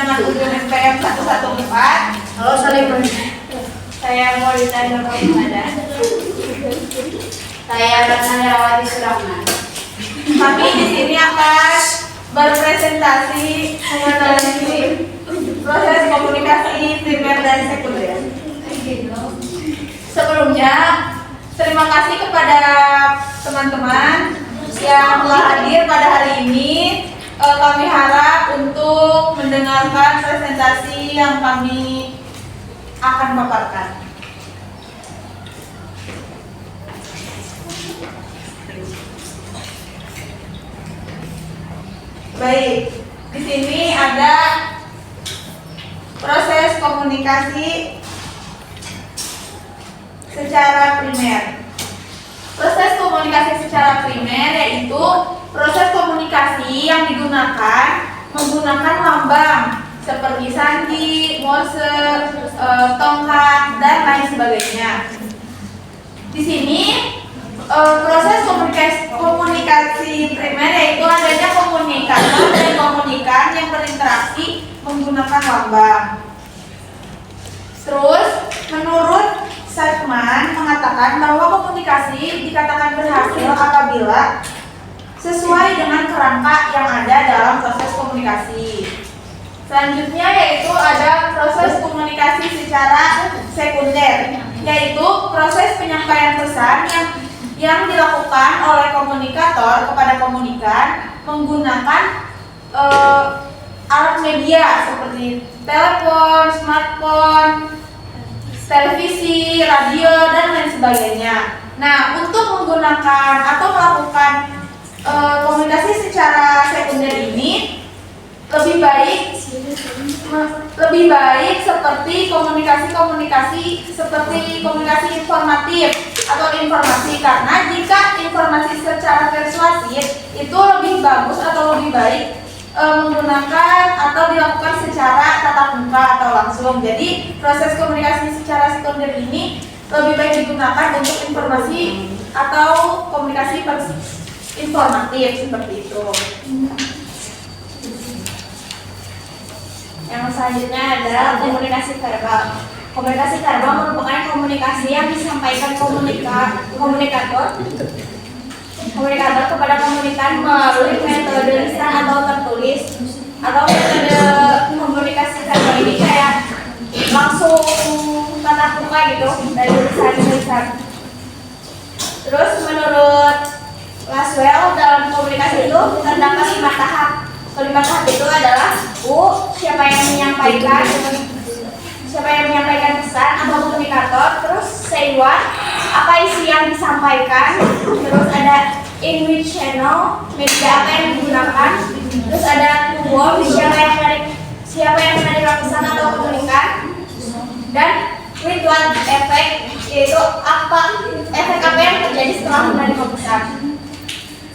dengan ujung SPM 114. Halo, saling. Saya Maulida Nur Ramadan. Saya Ratna Herawati Surahman. Kami di sini akan berpresentasi mengenai proses komunikasi primer dan sekunder. Sebelumnya, terima kasih kepada teman-teman yang telah hadir pada hari ini. Kami harap untuk mendengarkan presentasi yang kami akan paparkan. Baik, di sini ada proses komunikasi secara primer. Proses komunikasi secara primer yaitu proses komunikasi yang digunakan menggunakan lambang seperti sandi, morse, tongkat, dan lain sebagainya. Di sini proses komunikasi primer yaitu adanya komunikator dan komunikan yang berinteraksi menggunakan lambang. Terus, menurut Sackman mengatakan bahwa komunikasi dikatakan berhasil apabila sesuai dengan kerangka yang ada dalam proses komunikasi. Selanjutnya yaitu ada proses komunikasi secara sekunder, yaitu proses penyampaian pesan yang dilakukan oleh komunikator kepada komunikan menggunakan alat media seperti telepon, smartphone, televisi, radio, dan lain sebagainya. Nah, untuk menggunakan atau melakukan komunikasi secara sekunder ini lebih baik seperti komunikasi informatif atau informasi, karena jika informasi secara persuasif itu lebih bagus atau lebih baik menggunakan atau dilakukan secara tatap muka atau langsung. Jadi proses komunikasi secara sekunder ini lebih baik digunakan untuk informasi atau komunikasi informatif seperti itu. Yang selanjutnya adalah komunikasi verbal. Komunikasi verbal merupakan komunikasi yang disampaikan komunikator kepada komunikan melalui metode lisan atau tertulis, atau metode komunikasi verbal ini kayak langsung tatap muka gitu dari lisan ke lisan. Terus menurut Laswell dalam komunikasi itu terdapat 5 tahap. Kelima tahap itu adalah siapa yang menyampaikan pesan atau komunikator. Terus say what, apa isi yang disampaikan. Terus ada in which channel, media apa yang digunakan. Terus ada to whom, siapa yang menerima pesan atau komunikan. Dan with what effect, yaitu efek apa yang terjadi setelah menerima pesan.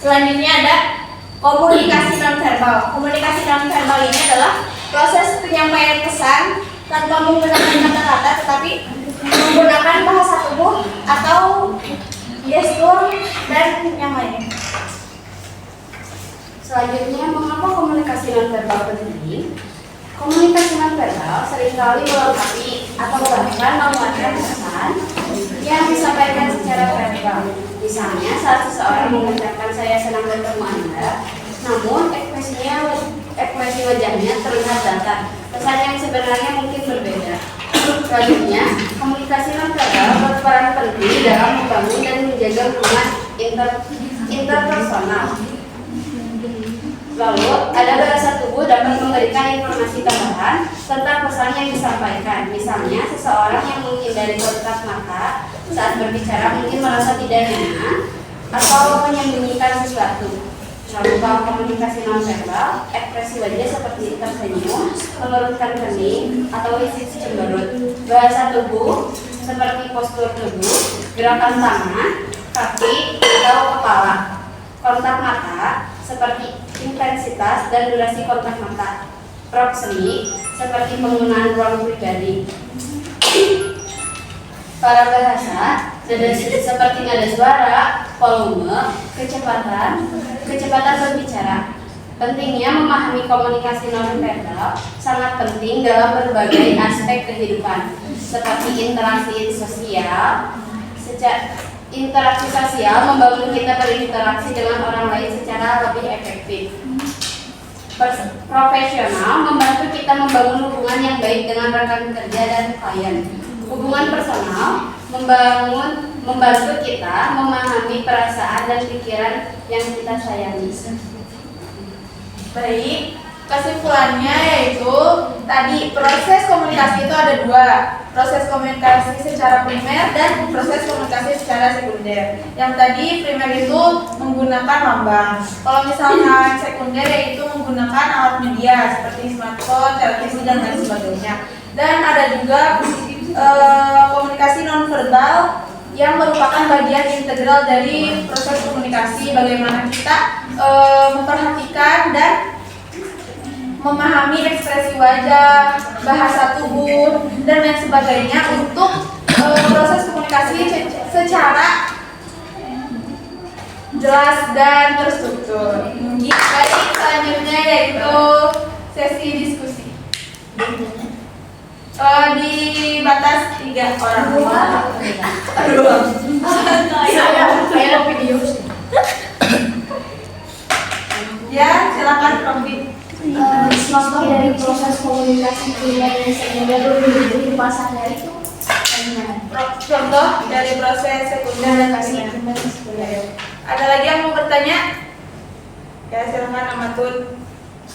Selanjutnya ada komunikasi nonverbal. Komunikasi nonverbal ini adalah proses penyampaian pesan tanpa menggunakan kata-kata, tetapi menggunakan bahasa tubuh atau gestur dan yang lainnya. Selanjutnya, mengapa komunikasi nonverbal penting? Komunikasi nonverbal seringkali melengkapi atau bahkan menguatkan pesan yang disampaikan secara verbal. Misalnya, saat seseorang mengucapkan saya senang bertemu Anda, namun ekspresi wajahnya terlihat datar. Pesan yang sebenarnya mungkin berbeda. Selanjutnya, komunikasi nonverbal berperan penting dalam membangun dan menjaga hubungan interpersonal. Lalu, ada bahasa tubuh dapat memberikan informasi tambahan tentang pesan yang disampaikan. Misalnya, seseorang yang menghindari kontak mata saat berbicara mungkin merasa tidak nyaman atau menyembunyikan sesuatu. Lalu, kalau komunikasi nonverbal, ekspresi wajah seperti tersenyum, menurunkan kening, atau isi cemberut. Bahasa tubuh seperti postur tubuh, gerakan tangan, kaki, atau kepala. Kontak mata seperti intensitas dan durasi kontak mata. Proxemik seperti penggunaan ruang pribadi. Para bahasa seperti nada suara, volume, kecepatan berbicara. Pentingnya memahami komunikasi nonverbal sangat penting dalam berbagai aspek kehidupan, seperti interaksi sosial. Interaksi sosial membangun kita berinteraksi dengan orang lain secara lebih efektif. Profesional membantu kita membangun hubungan yang baik dengan rekan kerja dan klien. Hubungan personal membantu kita memahami perasaan dan pikiran yang kita sayangi. Baik, kesimpulannya yaitu tadi proses komunikasi itu ada dua, proses komunikasi secara primer dan proses komunikasi secara sekunder. Yang tadi primer itu menggunakan lambang, kalau misalkan sekunder yaitu menggunakan alat media seperti smartphone, televisi dan lain sebagainya. Dan ada juga komunikasi nonverbal yang merupakan bagian integral dari proses komunikasi, bagaimana kita memperhatikan dan memahami ekspresi wajah, bahasa tubuh, dan lain sebagainya untuk proses komunikasi secara jelas dan terstruktur. Baik, selanjutnya yaitu sesi diskusi. Di batas 3 orang. Saya video. Ya, silakan Robi. Contoh dari proses komunikasi primer dan sekunder di pasarnya itu Contoh dari proses sekunder dan primer. Ada lagi yang mau bertanya? Ya, silakan Amatun.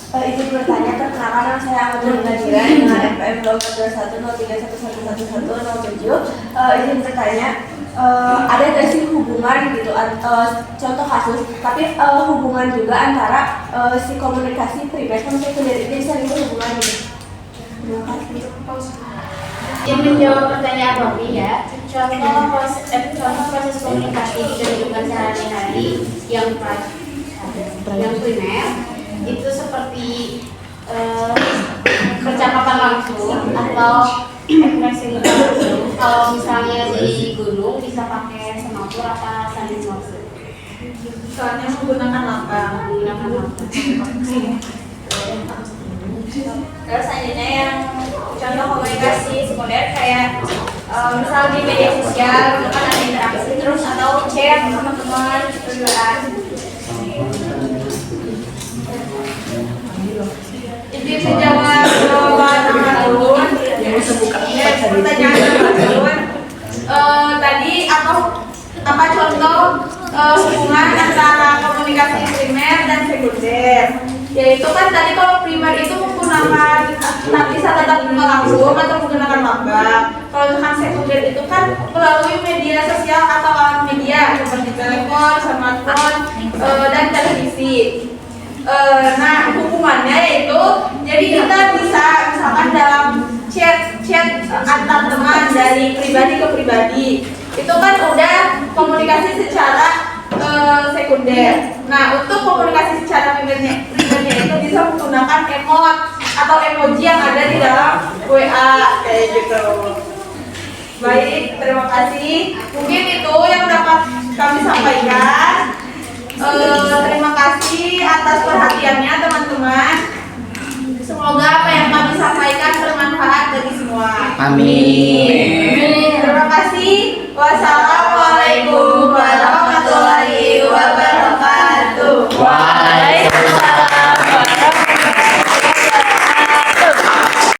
Izin bertanya, perkenalkan nama saya Amatun Nadira dengan FPM 04103111107. Izin bertanya, ada nggak sih hubungan gitu, contoh kasus, tapi hubungan juga antara si komunikasi primer sama sekunder ini bisa hubungan gitu. Terima kasih. Yang menjawab pertanyaan Robi ya, contoh proses komunikasi di kehidupan sehari-hari yang primer itu seperti percakapan langsung atau ekspresi langsung. Kalau misalnya di gunung bisa pakai semapur apa saling maksud? Soalnya menggunakan lambang. Terus selanjutnya yang contoh komunikasi sekunder kayak misal di media sosial itu kan ada interaksi terus atau chat sama teman berduaan. Jadi menjawab Amatun. Pertanyaan Amatun. Tadi apa contoh hubungan antara komunikasi primer dan sekunder? Yaitu kan tadi kalau primer itu menggunakan bisa tetap muka langsung atau menggunakan lambang. Kalau misalkan sekunder itu kan melalui media sosial atau alat media seperti telepon, smartphone, dan televisi. Nah, hubungannya yaitu jadi kita bisa misalkan dalam chat antar teman dari pribadi ke pribadi itu kan udah komunikasi secara sekunder. Nah, untuk komunikasi secara primernya itu bisa menggunakan emot atau emoji yang ada di dalam WA kayak gitu. Baik, terima kasih. Mungkin itu yang dapat kami sampaikan. Terima kasih atas perhatiannya teman-teman. Semoga apa yang kami sampaikan bermanfaat bagi semua. Amin. Terima kasih. Wassalamualaikum.